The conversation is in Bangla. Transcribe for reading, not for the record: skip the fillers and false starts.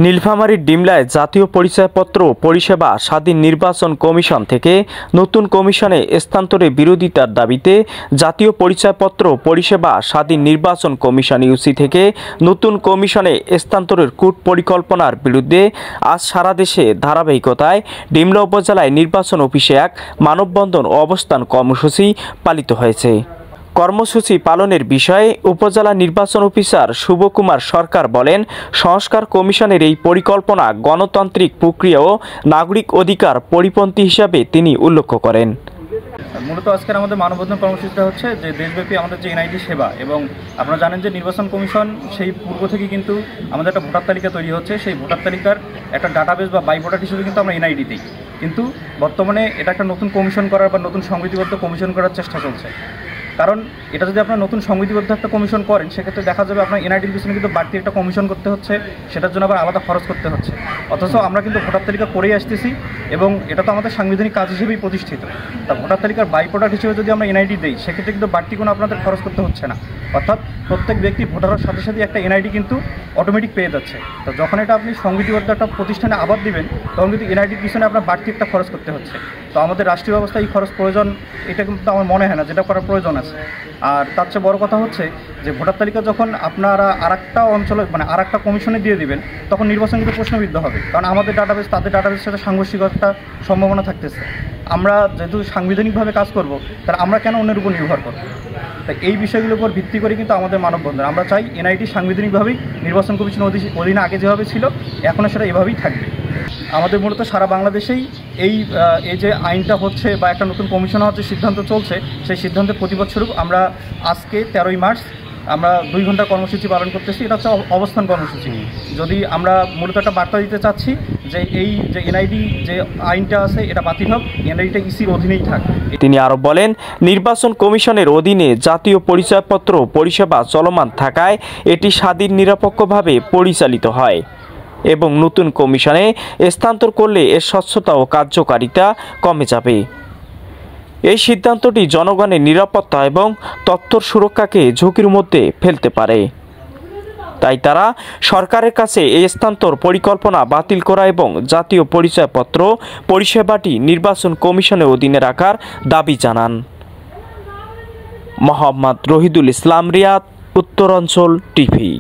নীলফামারীর ডিমলায় জাতীয় পরিচয়পত্র পরিষেবা স্বাধীন নির্বাচন কমিশন থেকে নতুন কমিশনে স্থানান্তরের বিরোধিতার দাবিতে জাতীয় পরিচয়পত্র পরিষেবা স্বাধীন নির্বাচন কমিশন ইউসি থেকে নতুন কমিশনে স্থানান্তরের কূট পরিকল্পনার বিরুদ্ধে আজ সারা দেশে ধারাবাহিকতায় ডিমলা উপজেলায় নির্বাচন অফিসে এক মানববন্ধন ও অবস্থান কর্মসূচি পালিত হয়েছে। কর্মসূচি পালনের বিষয়ে উপজেলা নির্বাচন অফিসার শুভকুমার সরকার বলেন, সংস্কার কমিশনের এই পরিকল্পনা গণতান্ত্রিক প্রক্রিয়া ও নাগরিক অধিকার পরিপন্থী হিসাবে তিনি উল্লেখ করেন। মূলত আজকের আমাদের মানববন্ধন কর্মসূচিটা হচ্ছে যে দেশব্যাপী আমাদের যে এনআইডি সেবা, এবং আপনারা জানেন যে নির্বাচন কমিশন সেই পূর্ব থেকে কিন্তু আমাদের একটা ভোটার তালিকা তৈরি হচ্ছে। সেই ভোটার তালিকার একটা ডাটাবেস বা বাই ভোটার হিসেবে কিন্তু আমরা এনআইডি দিই, কিন্তু বর্তমানে এটা একটা নতুন কমিশন করার বা নতুন সংবিধিবদ্ধ কমিশন করার চেষ্টা চলছে। কারণ এটা যদি আপনার নতুন সংবিধিবদ্ধ একটা কমিশন করেন, সেক্ষেত্রে দেখা যাবে আপনার এনআইডির পিছনে কিন্তু বাড়তি একটা কমিশন করতে হচ্ছে, সেটার জন্য আবার আলাদা খরচ করতে হচ্ছে। অথচ আমরা কিন্তু ভোটার তালিকা করেই আসতেছি এবং এটা তো আমাদের সাংবিধানিক কাজ হিসেবেই প্রতিষ্ঠিত। তা ভোটার তালিকার বাই ভোটার হিসেবে যদি আমরা এনআইডি দিই, সেক্ষেত্রে কিন্তু বাড়তি কোনো আপনাদের খরচ করতে হচ্ছে না। অর্থাৎ প্রত্যেক ব্যক্তি ভোটারের সাথে সাথে একটা এনআইডি কিন্তু অটোমেটিক পেয়ে যাচ্ছে। তো যখন এটা আপনি সংবিধিবদ্ধ একটা প্রতিষ্ঠানে আবার দিবেন, তখন কিন্তু এনআইডির পিছনে আপনার বাড়তি একটা খরচ করতে হচ্ছে। তো আমাদের রাষ্ট্রীয় ব্যবস্থায় এই খরচ প্রয়োজন, এটা কিন্তু আমার মনে হয় না যেটা করার প্রয়োজন আছে। আর তার চেয়ে বড় কথা হচ্ছে যে ভোটার তালিকা যখন আপনারা আরেকটা অঞ্চলে মানে আরেকটা কমিশনে দিয়ে দিবেন, তখন নির্বাচন কিন্তু প্রশ্নবিদ্ধ হবে। কারণ আমাদের ডাটাবেস তাদের ডাটাবেসের সাথে সাংঘর্ষিকতার সম্ভাবনা থাকতেছে। আমরা যেহেতু সাংবিধানিকভাবে কাজ করব, তাহলে আমরা কেন অন্যের উপর নির্ভর করব? তাই এই বিষয়গুলোর উপর ভিত্তি করে কিন্তু আমাদের মানববন্ধন। আমরা চাই এনআইডি সাংবিধানিকভাবেই নির্বাচন কমিশন অধীনে আগে যেভাবে ছিল, এখনও সেটা এভাবেই থাকবে। আমাদের মূলত সারা বাংলাদেশেই এই যে আইনটা হচ্ছে বা একটা নতুন কমিশন হওয়ার যে সিদ্ধান্ত চলছে, সেই সিদ্ধান্তের প্রতিবাদ স্বরূপ আমরা আজকে 13ই মার্চ আমরা 2 ঘন্টা কর্মসূচি পালন করতেছি। এটা হচ্ছে অবস্থান কর্মসূচি। যদি আমরা মূলত একটা বার্তা দিতে চাচ্ছি যে এই যে এনআইডি যে আইনটা আছে, এটা বাতিল হোক, এনআইডিটা ইসির অধীনেই থাকবে। তিনি আরও বলেন, নির্বাচন কমিশনের অধীনে জাতীয় পরিচয়পত্র পরিষেবা চলমান থাকায় এটি স্বাধীন নিরপেক্ষভাবে পরিচালিত হয় এবং নতুন কমিশনে স্থানান্তর করলে এর স্বচ্ছতা ও কার্যকারিতা কমে যাবে। এই সিদ্ধান্তটি জনগণের নিরাপত্তা এবং তথ্যর সুরক্ষাকে ঝুঁকির মধ্যে ফেলতে পারে। তাই তারা সরকারের কাছে এই স্থানান্তর পরিকল্পনা বাতিল করা এবং জাতীয় পরিচয়পত্র পরিষেবাটি নির্বাচন কমিশনের অধীনে রাখার দাবি জানান। মোহাম্মদ রহিদুল ইসলাম রিয়াদ, উত্তরাঞ্চল টিভি।